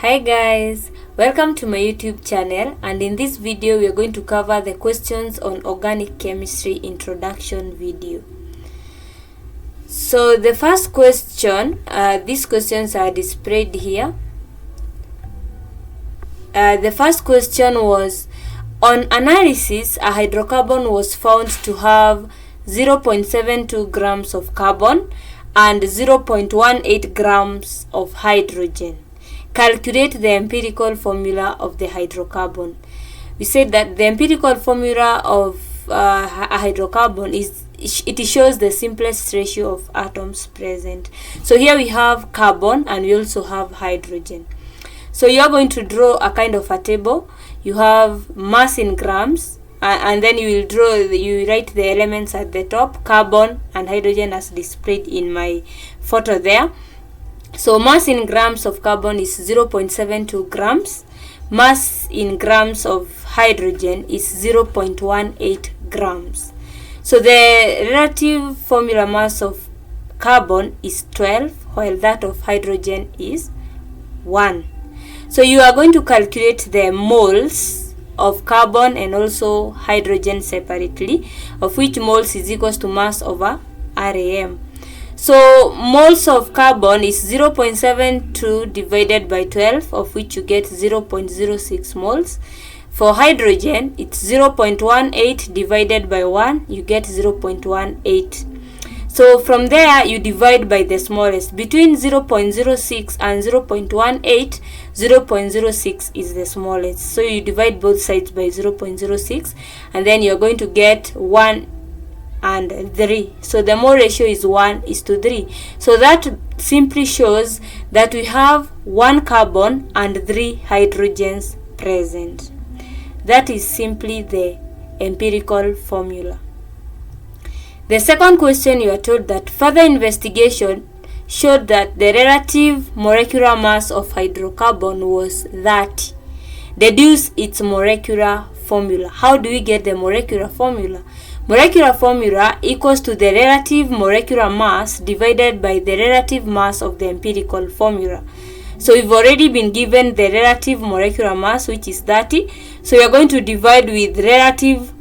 Hi guys, welcome to my YouTube channel, and in this video we are going to cover the questions on organic chemistry introduction video. So the first question, these questions are displayed here. The first question was, on analysis, a hydrocarbon was found to have 0.72 grams of carbon and 0.18 grams of hydrogen. Calculate the empirical formula of the hydrocarbon. We said that the empirical formula of a hydrocarbon it shows the simplest ratio of atoms present. So here we have carbon and we also have hydrogen. So you are going to draw a kind of a table. You have mass in grams, and then you write the elements at the top, carbon and hydrogen as displayed in my photo there. So mass in grams of carbon is 0.72 grams. Mass in grams of hydrogen is 0.18 grams. So the relative formula mass of carbon is 12, while that of hydrogen is 1. So you are going to calculate the moles of carbon and also hydrogen separately, of which moles is equals to mass over RAM. So moles of carbon is 0.72 divided by 12, of which you get 0.06 moles. For hydrogen, it's 0.18 divided by 1, you get 0.18. So from there, you divide by the smallest. Between 0.06 and 0.18, 0.06 is the smallest. So you divide both sides by 0.06, and then you're going to get 1 and 3. So the mole ratio is 1:3. So that simply shows that we have 1 carbon and 3 hydrogens present. That is simply the empirical formula. The second question, you are told that further investigation showed that the relative molecular mass of hydrocarbon was 30. Deduce its molecular formula. How do we get the molecular formula? Molecular formula equals to the relative molecular mass divided by the relative mass of the empirical formula. So we've already been given the relative molecular mass, which is 30. So we are going to divide with relative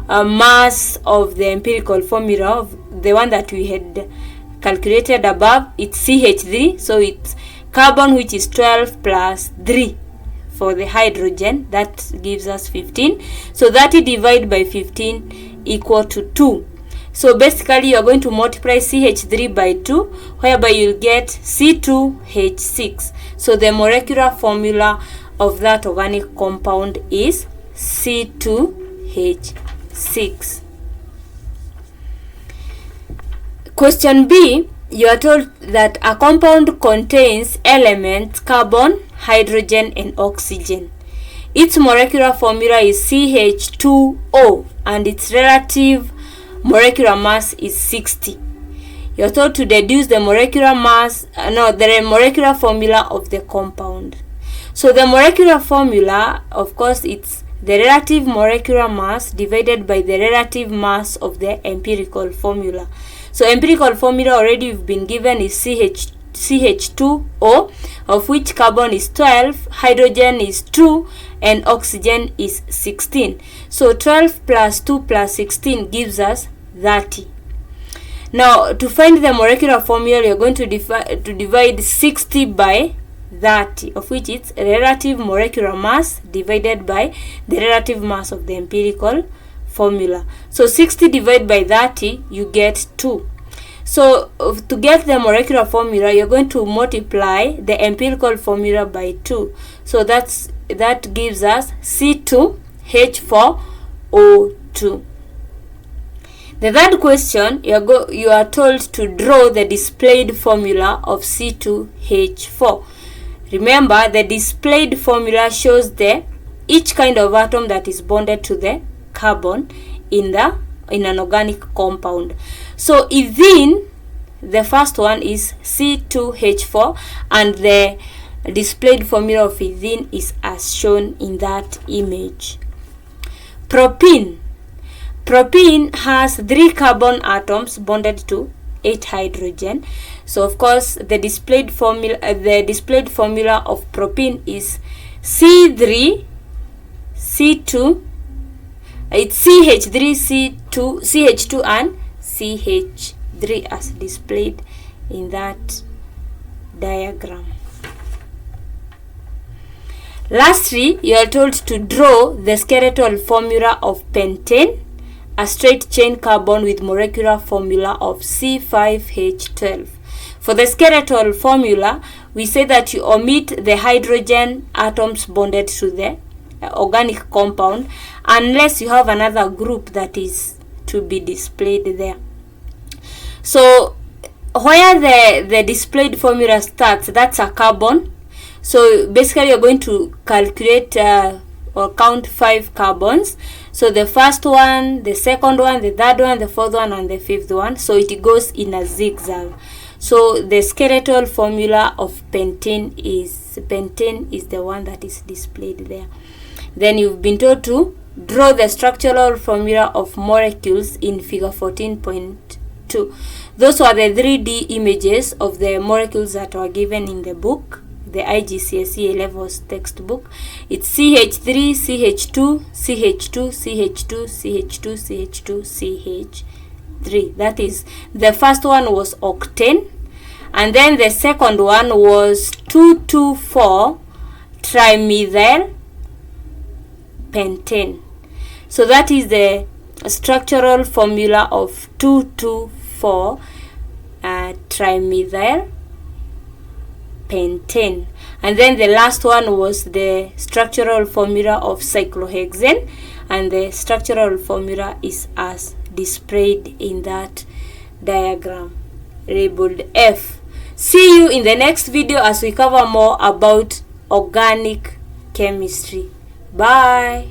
mass of the empirical formula, of the one that we had calculated above. It's CH3, so it's carbon, which is 12 plus 3 for the hydrogen. That gives us 15. So 30 divided by 15 equal to 2. So basically you are going to multiply CH3 by 2, whereby you'll get C2H6. So the molecular formula of that organic compound is C2H6. Question B, you are told that a compound contains elements carbon, hydrogen and oxygen. Its molecular formula is CH2O and its relative molecular mass is 60. You are told to deduce the molecular molecular formula of the compound. So the molecular formula, of course, it's the relative molecular mass divided by the relative mass of the empirical formula. So empirical formula already you've been given is CH2O, of which carbon is 12, hydrogen is 2, and oxygen is 16. So 12 plus 2 plus 16 gives us 30. Now to find the molecular formula, you're going to divide 60 by 30, of which it's relative molecular mass divided by the relative mass of the empirical formula. So 60 divided by 30, you get 2. So to get the molecular formula, you're going to multiply the empirical formula by 2. So that gives us C2H4O2. The third question, you are told to draw the displayed formula of C2H4. Remember, the displayed formula shows each kind of atom that is bonded to the carbon in an organic compound. So ethene, the first one is C2H4, and the displayed formula of ethene is as shown in that image. Propene has 3 carbon atoms bonded to 8 hydrogen. So of course the displayed formula of propene is C3 C2. It's CH3 C2 CH2 and CH3 as displayed in that diagram. Lastly, you are told to draw the skeletal formula of pentane, a straight chain carbon with molecular formula of C5H12. For the skeletal formula, we say that you omit the hydrogen atoms bonded to the organic compound unless you have another group that is to be displayed there. So where the displayed formula starts, that's a carbon. So basically you're going to calculate or count 5 carbons. So the first one, the second one, the third one, the fourth one, and the fifth one. So it goes in a zigzag. So the skeletal formula of pentane is the one that is displayed there. Then you've been told to draw the structural formula of molecules in figure 14.2. Those were the 3D images of the molecules that were given in the book, the IGCSE A-Levels textbook. It's CH3, CH2, CH2, CH2, CH2, CH2, CH3. That is, the first one was octane, and then the second one was 2,2,4 trimethyl pentane. So that is the structural formula of 2,2,4 trimethyl pentane. And then the last one was the structural formula of cyclohexane, and the structural formula is as displayed in that diagram labeled F. See you in the next video as we cover more about organic chemistry. Bye.